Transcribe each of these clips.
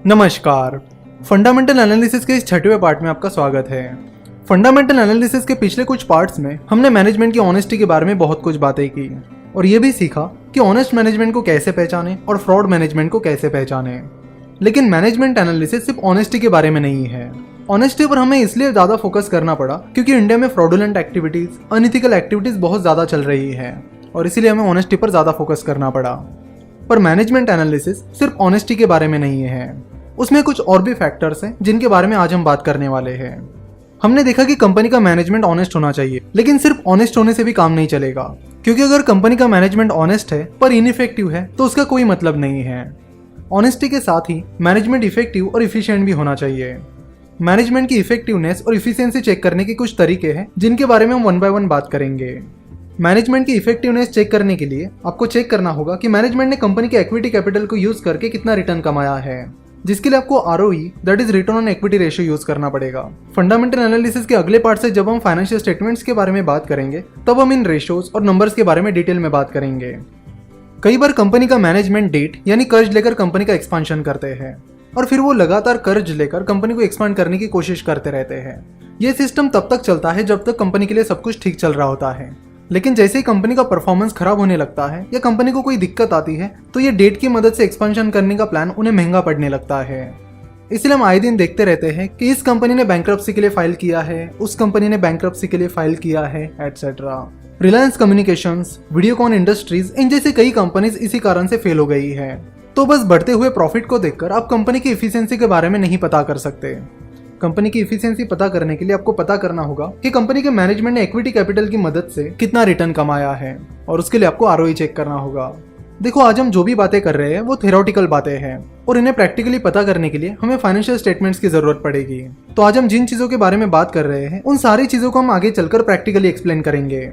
नमस्कार। Fundamental analysis के इस छठवें पार्ट में आपका स्वागत है। फंडामेंटल एनालिसिस के पिछले कुछ पार्ट्स में हमने मैनेजमेंट की ऑनेस्टी के बारे में बहुत कुछ बातें की और ये भी सीखा कि ऑनेस्ट मैनेजमेंट को कैसे पहचाने और फ्रॉड मैनेजमेंट को कैसे पहचाने। लेकिन मैनेजमेंट एनालिसिस सिर्फ ऑनेस्टी के बारे में नहीं है। ऑनेस्टी पर हमें इसलिए ज़्यादा फोकस करना पड़ा क्योंकि इंडिया में फ्रॉडुलेंट एक्टिविटीज़, अनइथिकल एक्टिविटीज़ बहुत ज़्यादा चल रही है और इसीलिए हमें ऑनेस्टी पर ज़्यादा फोकस करना पड़ा। पर मैनेजमेंट एनालिसिस सिर्फ ऑनेस्टी के बारे में नहीं है, उसमें कुछ और भी फैक्टर्स हैं जिनके बारे में आज हम बात करने वाले हैं। हमने देखा कि कंपनी का मैनेजमेंट ऑनेस्ट होना चाहिए, लेकिन सिर्फ ऑनेस्ट होने से भी काम नहीं चलेगा, क्योंकि अगर कंपनी का मैनेजमेंट ऑनेस्ट है पर इनइफेक्टिव है तो उसका कोई मतलब नहीं है। ऑनेस्टी के साथ ही मैनेजमेंट इफेक्टिव और इफिशिएंट भी होना चाहिए। मैनेजमेंट की इफेक्टिवनेस और इफिशियंसी चेक करने के कुछ तरीके हैं जिनके बारे में हम वन बाय वन बात करेंगे। मैनेजमेंट की इफेक्टिवनेस चेक करने के लिए आपको चेक करना होगा कि मैनेजमेंट ने कंपनी के इक्विटी कैपिटल को यूज करके कितना रिटर्न कमाया है, जिसके लिए आपको ROE that is return on equity ratio use करना पड़ेगा। फंडामेंटल एनालिसिस के अगले पार्ट से जब हम फाइनेंशियल स्टेटमेंट्स के बारे में बात करेंगे तब हम इन रेशियोज और नंबर्स के बारे में डिटेल में बात करेंगे। कई बार कंपनी का मैनेजमेंट डेट यानी कर्ज लेकर कंपनी का एक्सपांशन करते हैं और फिर वो लगातार कर्ज लेकर कंपनी को एक्सपांड करने की कोशिश करते रहते हैं। ये सिस्टम तब तक चलता है जब तक कंपनी के लिए सब कुछ ठीक चल रहा होता है, लेकिन जैसे ही कंपनी का परफॉर्मेंस खराब होने लगता है या कंपनी को कोई दिक्कत आती है तो ये डेट की मदद से एक्सपेंशन करने का प्लान उन्हें महंगा पड़ने लगता है। इसलिए हम आए दिन देखते रहते हैं कि इस कंपनी ने बैंक्रप्सी के लिए फाइल किया है, उस कंपनी ने बैंक्रप्सी के लिए फाइल किया है, एटसेट्रा। रिलायंस कम्युनिकेशंस, वीडियोकॉन इंडस्ट्रीज, इन जैसी कई कंपनीज इसी कारण से फेल हो गई है। तो बस बढ़ते हुए प्रॉफिट को देखकर आप कंपनी की इफिशियंसी के बारे में नहीं पता कर सकते। कंपनी की इफिशियंसी पता करने के लिए आपको पता करना होगा कि कंपनी के मैनेजमेंट ने इक्विटी कैपिटल की मदद से कितना रिटर्न कमाया है और उसके लिए आपको ROE चेक करना होगा। देखो, आज हम जो भी बातें कर रहे हैं वो थ्योरेटिकल बातें हैं और इन्हें प्रैक्टिकली पता करने के लिए हमें फाइनेंशियल स्टेटमेंट्स की जरूरत पड़ेगी। तो आज हम जिन चीजों के बारे में बात कर रहे हैं उन सारी चीजों को हम आगे चलकर प्रैक्टिकली एक्सप्लेन करेंगे।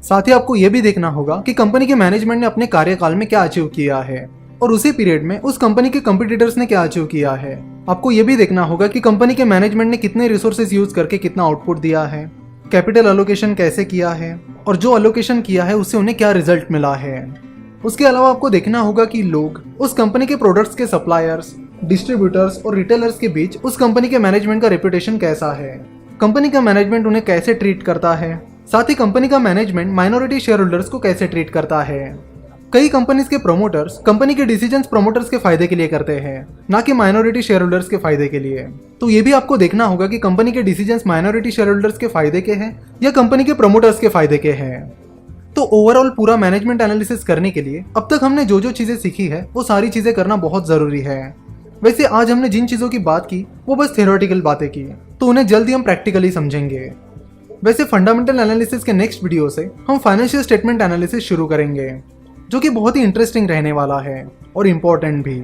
साथ ही आपको यह भी देखना होगा कि कंपनी के मैनेजमेंट ने अपने कार्यकाल में क्या अचीव किया है और उसी पीरियड में उस कंपनी के कंपटीटर्स ने क्या अचीव किया है। आपको यह भी देखना होगा कि कंपनी के मैनेजमेंट ने कितने रिसोर्सेज यूज करके कितना आउटपुट दिया है, कैपिटल अलोकेशन कैसे किया है और जो अलोकेशन किया है उससे उन्हें क्या रिजल्ट मिला है। उसके अलावा आपको देखना होगा कि लोग उस कंपनी के प्रोडक्ट्स के सप्लायर्स, डिस्ट्रीब्यूटर्स और रिटेलर्स के बीच उस कंपनी के मैनेजमेंट का रेपुटेशन कैसा है, कंपनी का मैनेजमेंट उन्हें कैसे ट्रीट करता है, साथ ही कंपनी का मैनेजमेंट माइनॉरिटी शेयर होल्डर्स को कैसे ट्रीट करता है। कई कंपनीज के प्रोमोटर्स कंपनी के डिसीजंस प्रोमोटर्स के फायदे के लिए करते हैं, ना कि माइनॉरिटी शेयर होल्डर्स के फायदे के लिए। तो ये भी आपको देखना होगा कि कंपनी के डिसीजंस माइनॉरिटी शेयर होल्डर्स के फायदे के हैं या कंपनी के प्रोमोटर्स के फायदे के हैं। तो ओवरऑल पूरा मैनेजमेंट एनालिसिस करने के लिए अब तक हमने जो जो चीजें सीखी है वो सारी चीजें करना बहुत जरूरी है। वैसे आज हमने जिन चीजों की बात की वो बस थ्योरेटिकल बातें की, तो उन्हें जल्दी हम प्रैक्टिकली समझेंगे। वैसे फंडामेंटल एनालिसिस के नेक्स्ट वीडियो से हम फाइनेंशियल स्टेटमेंट एनालिसिस शुरू करेंगे, जो कि बहुत ही इंटरेस्टिंग रहने वाला है और इम्पोर्टेंट भी।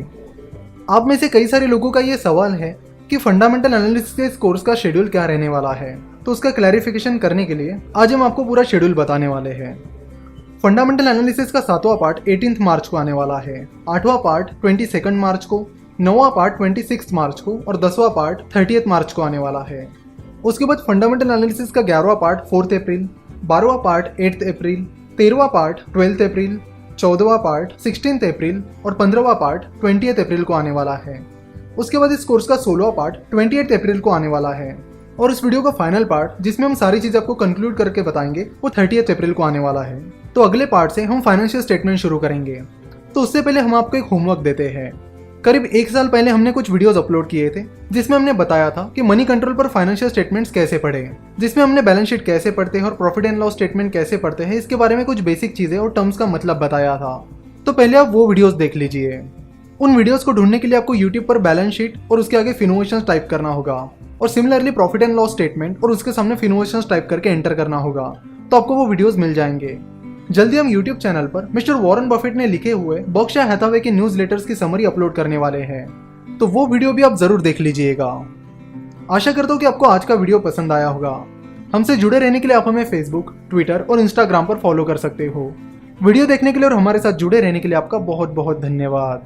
आप में से कई सारे लोगों का ये सवाल है कि फंडामेंटल एनालिसिस के इस कोर्स का शेड्यूल क्या रहने वाला है, तो उसका क्लैरिफिकेशन करने के लिए आज हम आपको पूरा शेड्यूल बताने वाले हैं। फंडामेंटल एनालिसिस का 7वां पार्ट 18 मार्च को आने वाला है, 8वां पार्ट 22 मार्च को, 9वां पार्ट 26 मार्च को और 10वां पार्ट 30 मार्च को आने वाला है। उसके बाद फंडामेंटल एनालिसिस का 11वां पार्ट 4 अप्रैल, 12वां पार्ट 8 अप्रैल, 13वां पार्ट 12 अप्रैल, 14वां पार्ट 16 अप्रैल और 15वां पार्ट 20 अप्रैल को आने वाला है। उसके बाद इस कोर्स का 16वां पार्ट 28 अप्रैल को आने वाला है और इस वीडियो का फाइनल पार्ट जिसमें हम सारी चीज़ आपको कंक्लूड करके बताएंगे वो 30 अप्रैल को आने वाला है। तो अगले पार्ट से हम फाइनेंशियल स्टेटमेंट शुरू करेंगे। तो उससे पहले हम आपको एक होमवर्क देते हैं। करीब 1 साल पहले हमने कुछ वीडियोस अपलोड किए थे जिसमें हमने बताया था कि मनी कंट्रोल पर फाइनेंशियल स्टेटमेंट्स कैसे पढ़ें, जिसमें हमने बैलेंस शीट कैसे पढ़ते हैं और प्रॉफिट एंड लॉस स्टेटमेंट कैसे पढ़ते हैं, इसके बारे में कुछ बेसिक चीजें और टर्म्स का मतलब बताया था। तो पहले आप वो वीडियोस देख लीजिए। उन वीडियोस को ढूंढने के लिए आपको यूट्यूब पर बैलेंस शीट और उसके आगे फिनोवेशंस टाइप करना होगा और similarly profit and loss statement और उसके सामने फिनोवेशंस टाइप करके एंटर करना होगा, तो आपको वो वीडियोस मिल जाएंगे। जल्दी हम YouTube चैनल पर मिस्टर वॉरेन बफेट ने लिखे हुए बर्कशायर हैथावे के न्यूज लेटर्स की समरी अपलोड करने वाले हैं, तो वो वीडियो भी आप जरूर देख लीजिएगा। आशा करता हूँ कि आपको आज का वीडियो पसंद आया होगा। हमसे जुड़े रहने के लिए आप हमें फेसबुक, ट्विटर और इंस्टाग्राम पर फॉलो कर सकते हो। वीडियो देखने के लिए और हमारे साथ जुड़े रहने के लिए आपका बहुत बहुत धन्यवाद।